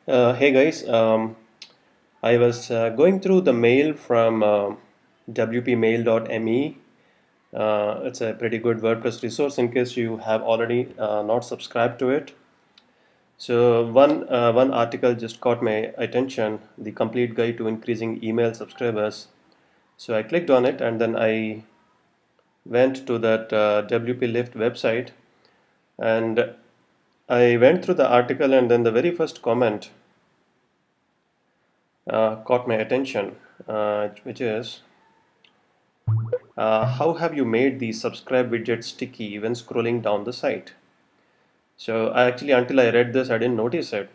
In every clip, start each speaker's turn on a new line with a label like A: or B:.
A: Hey guys, I was going through the mail from wpmail.me. It's a pretty good WordPress resource in case you have already not subscribed to it. So one article just caught my attention, the complete guide to increasing email subscribers. So I clicked on it and then I went to that WP Lift website and I went through the article and then the very first comment caught my attention, which is how have you made the subscribe widget sticky when scrolling down the site? So I actually, until I read this, I didn't notice it.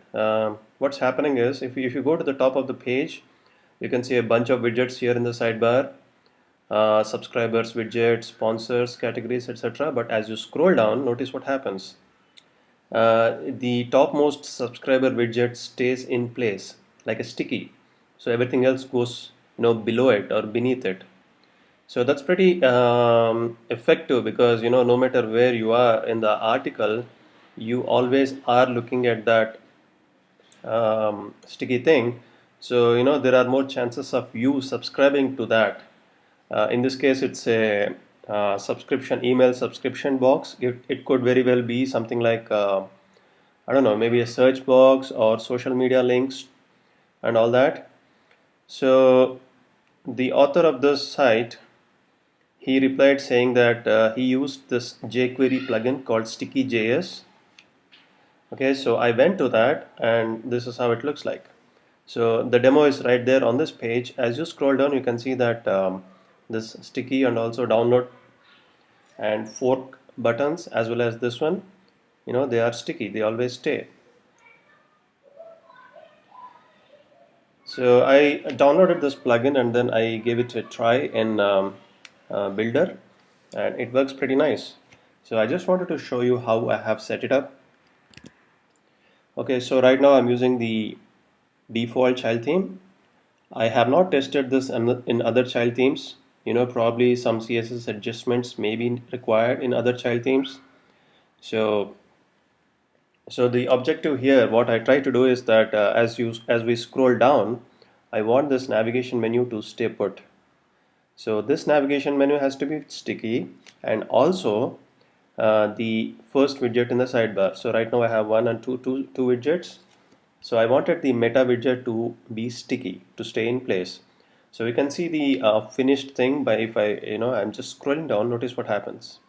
A: What's happening is if you go to the top of the page, you can see a bunch of widgets here in the sidebar, subscribers, widgets, sponsors, categories, etc. But as you scroll down, notice what happens. The topmost subscriber widget stays in place like a sticky. So everything else goes, below it or beneath it. So that's pretty effective because no matter where you are in the article, you always are looking at that sticky thing. So there are more chances of you subscribing to that. In this case, it's a subscription email subscription box. It could very well be something like I don't know, maybe a search box or social media links and all that. So the author of this site, he replied saying that he used this jQuery plugin called Sticky.js. Okay, so I went to that and this is how it looks like. So the demo is right there on this page. As you scroll down, you can see that this sticky and also download and fork buttons as well as this one, they are sticky, they always stay. So I downloaded this plugin and then I gave it a try in Builder and it works pretty nice. So I just wanted to show you how I have set it up. Okay, so right now I'm using the default child theme. I have not tested this in other child themes. Probably some CSS adjustments may be required in other child themes. So the objective here, what I try to do is that as we scroll down, I want this navigation menu to stay put. So this navigation menu has to be sticky and also the first widget in the sidebar. So right now I have one and two widgets. So I wanted the meta widget to be sticky, to stay in place. So we can see the finished thing by if I'm just scrolling down, notice what happens.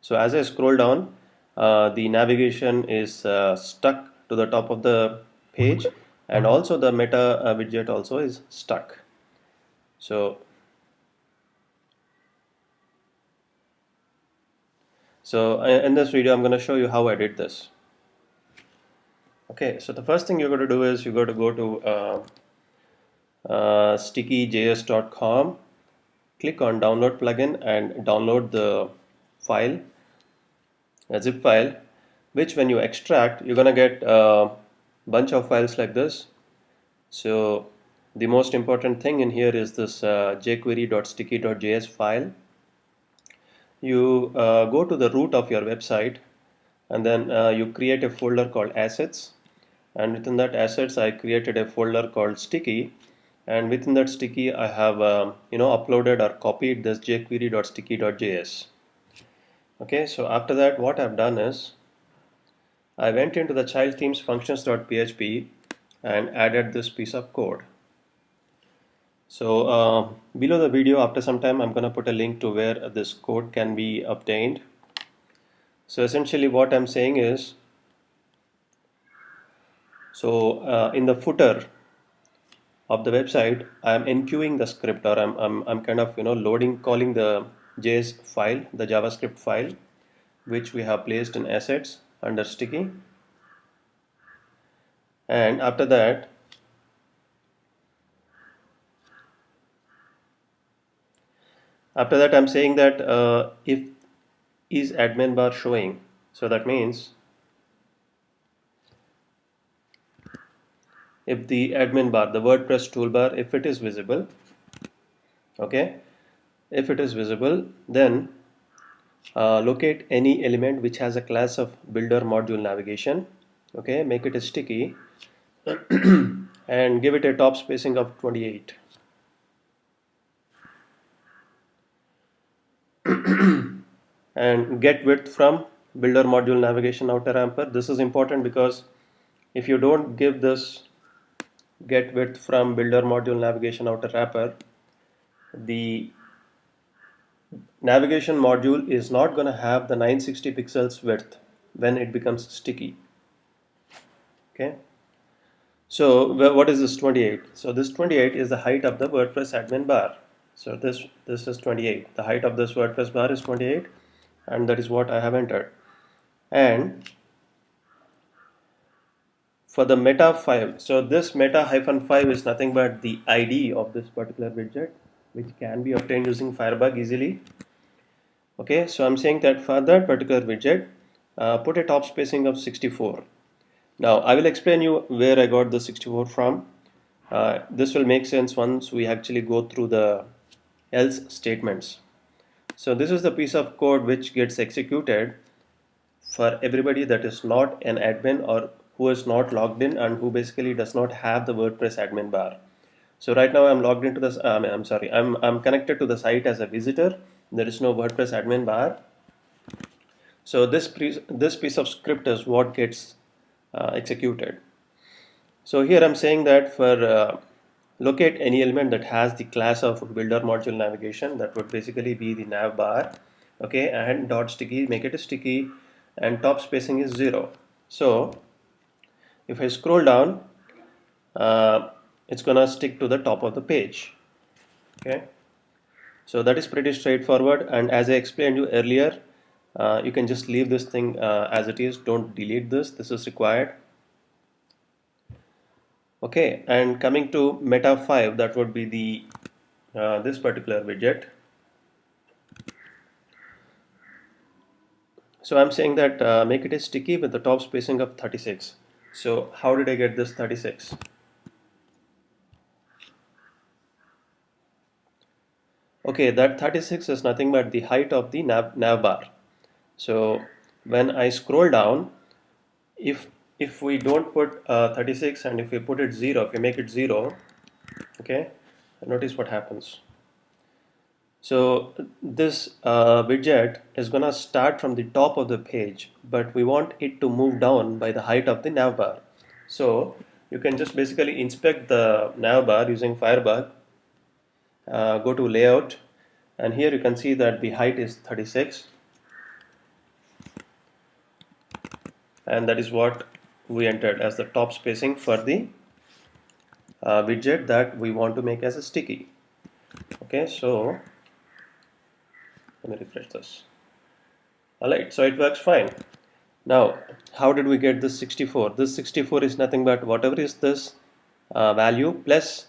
A: So as I scroll down, the navigation is stuck to the top of the page and also the meta widget also is stuck. So in this video, I'm going to show you how I did this. Okay, so the first thing you're going to do is you're going to go to stickyjs.com, click on download plugin and download the file, a zip file, which when you extract, you're going to get a bunch of files like this. So the most important thing in here is this jQuery.sticky.js file. You go to the root of your website and then you create a folder called assets, and within that assets I created a folder called sticky, and within that sticky I have uploaded or copied this jQuery.sticky.js. Okay, so after that what I've done is I went into the child themes functions.php and added this piece of code. So below the video, after some time, I'm going to put a link to where this code can be obtained. So essentially what I'm saying is, so in the footer of the website, I'm enqueuing the script, or I'm kind of calling the JS file, the JavaScript file, which we have placed in assets under sticky. And after that, I'm saying that if is admin bar showing, so that means if the admin bar, the WordPress toolbar, if it is visible, okay, if it is visible, then locate any element which has a class of builder module navigation, okay, make it a sticky, and give it a top spacing of 28. And get width from builder module navigation outer wrapper. This is important because if you don't give this get width from builder module navigation outer wrapper, the navigation module is not going to have the 960 pixels width when it becomes sticky. Okay, so what is this 28? So this 28 is the height of the WordPress admin bar. So this is 28. The height of this WordPress bar is 28, and that is what I have entered. And for the meta 5, so this meta -5 is nothing but the ID of this particular widget, which can be obtained using Firebug easily. Okay, so I'm saying that for that particular widget, put a top spacing of 64. Now I will explain you where I got the 64 from. This will make sense once we actually go through the else statements. So this is the piece of code which gets executed for everybody that is not an admin or who is not logged in and who basically does not have the WordPress admin bar. So right now I'm logged into this. I'm sorry. I'm connected to the site as a visitor. There is no WordPress admin bar. So this piece of script is what gets executed. So here I'm saying that for locate any element that has the class of builder module navigation, that would basically be the nav bar. Okay, and dot sticky, make it a sticky, and top spacing is 0. So if I scroll down, it's gonna stick to the top of the page. Okay, so that is pretty straightforward, and as I explained you earlier, you can just leave this thing as it is. Don't delete this is required. Okay, and coming to meta 5, that would be the this particular widget. So I'm saying that make it a sticky with the top spacing of 36. So how did I get this 36? Okay, that 36 is nothing but the height of the nav bar. So when I scroll down, if we don't put 36 and if we put it 0, if we make it 0, okay, notice what happens. So this widget is gonna start from the top of the page, but we want it to move down by the height of the navbar. So you can just basically inspect the navbar using Firebug. Go to layout, and here you can see that the height is 36, and that is what we entered as the top spacing for the widget that we want to make as a sticky. Okay, so let me refresh this. Alright, so it works fine. Now, how did we get this 64? This 64 is nothing but whatever is this value plus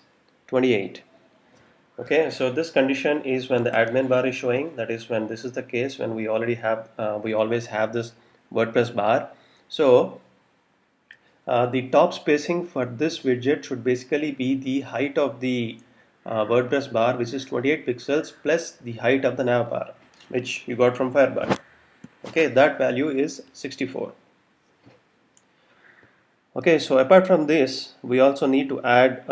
A: 28. Okay, so this condition is when the admin bar is showing. That is when this is the case, when we already have, we always have this WordPress bar. So the top spacing for this widget should basically be the height of the WordPress bar, which is 28 pixels, plus the height of the nav bar, which you got from Firebug. Okay, that value is 64. Okay, so apart from this, we also need to add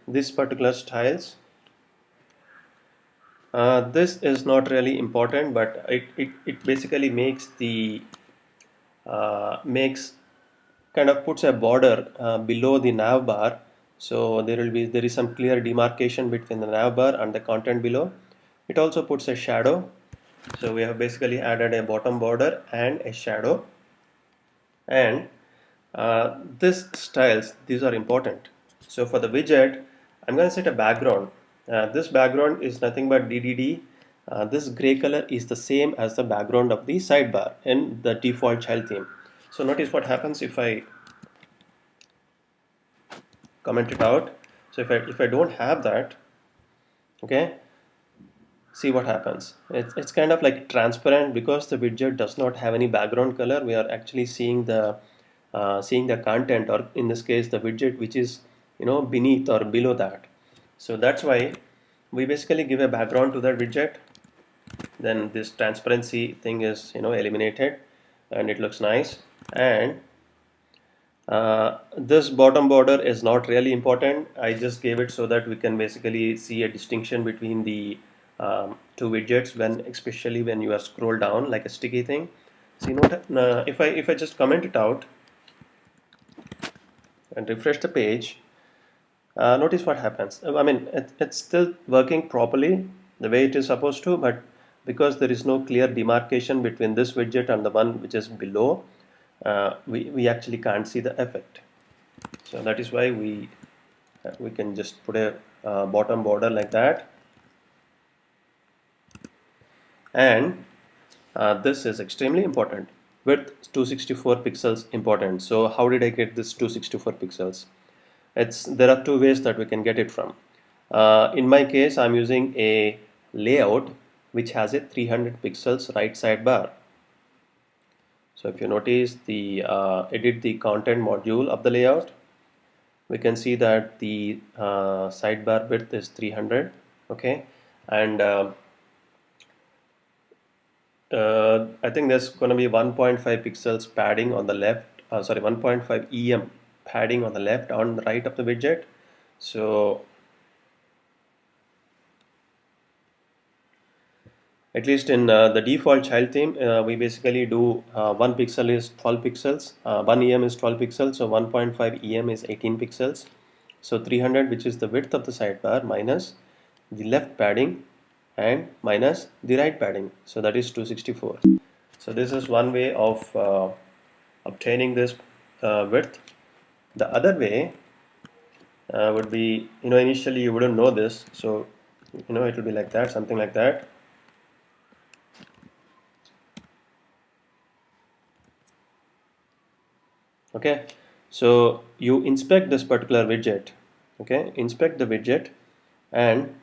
A: this particular styles. This is not really important, but it basically makes the kind of puts a border below the nav bar. So there is some clear demarcation between the nav bar and the content below. It also puts a shadow. So we have basically added a bottom border and a shadow. And this styles, these are important. So for the widget, I'm going to set a background. This background is nothing but DDD. This gray color is the same as the background of the sidebar in the default child theme. So notice what happens if I comment it out. So if I don't have that, okay, see what happens. It's kind of like transparent because the widget does not have any background color. We are actually seeing the content, or in this case the widget, which is beneath or below that. So that's why we basically give a background to that widget. Then this transparency thing is eliminated, and it looks nice. And This bottom border is not really important. I just gave it so that we can basically see a distinction between the two widgets when, especially when you are scroll down like a sticky thing. So you know what, if I just comment it out and refresh the page, notice what happens. I mean, it's still working properly the way it is supposed to, but because there is no clear demarcation between this widget and the one which is below, we actually can't see the effect. So that is why we can just put a bottom border like that, and this is extremely important. Width 264 pixels important. So how did I get this 264 pixels? There are two ways that we can get it from. In my case, I'm using a layout which has a 300 pixels right sidebar. So if you notice the edit the content module of the layout, we can see that the sidebar width is 300. Okay, and I think there's going to be 1.5 pixels padding on the left, 1.5 em padding on the left on the right of the widget. So at least in the default child theme, we basically do 1 pixel is 12 pixels, 1 em is 12 pixels, so 1.5 em is 18 pixels. So 300, which is the width of the sidebar, minus the left padding and minus the right padding, so that is 264. So this is one way of obtaining this width. The other way would be, initially you wouldn't know this, so it will be like that, something like that. Okay, so you inspect this particular widget. Okay, inspect the widget, and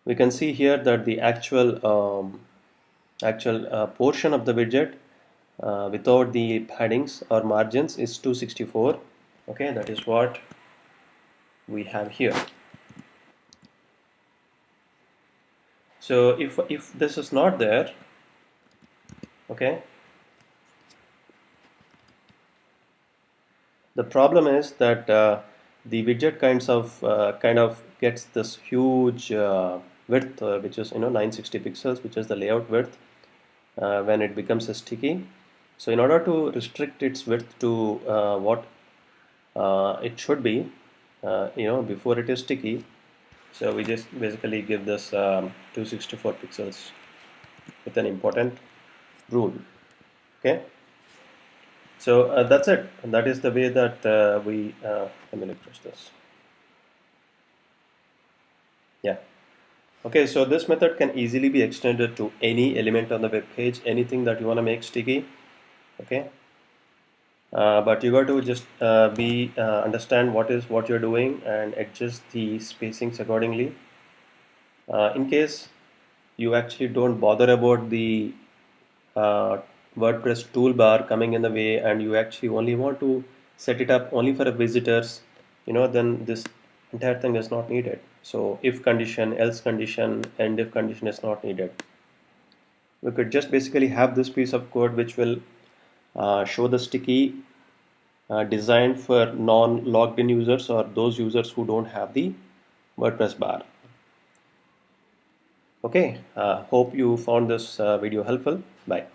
A: we can see here that the actual portion of the widget without the paddings or margins is 264. Okay, that is what we have here. So if this is not there, okay, the problem is that the widget kind of gets this huge width, which is 960 pixels, which is the layout width, when it becomes a sticky. So in order to restrict its width to what it should be, before it is sticky, so we just basically give this 264 pixels with an important rule. Okay. So that's it. And that is the way that let me refresh this. Yeah. Okay, so this method can easily be extended to any element on the web page, anything that you want to make sticky. Okay. But you got to just understand what you're doing and adjust the spacings accordingly. In case you actually don't bother about the uh, WordPress toolbar coming in the way, and you actually only want to set it up only for visitors, then this entire thing is not needed. So if condition, else condition, and if condition is not needed, we could just basically have this piece of code which will show the sticky designed for non-logged in users or those users who don't have the WordPress bar. Okay, hope you found this video helpful. Bye.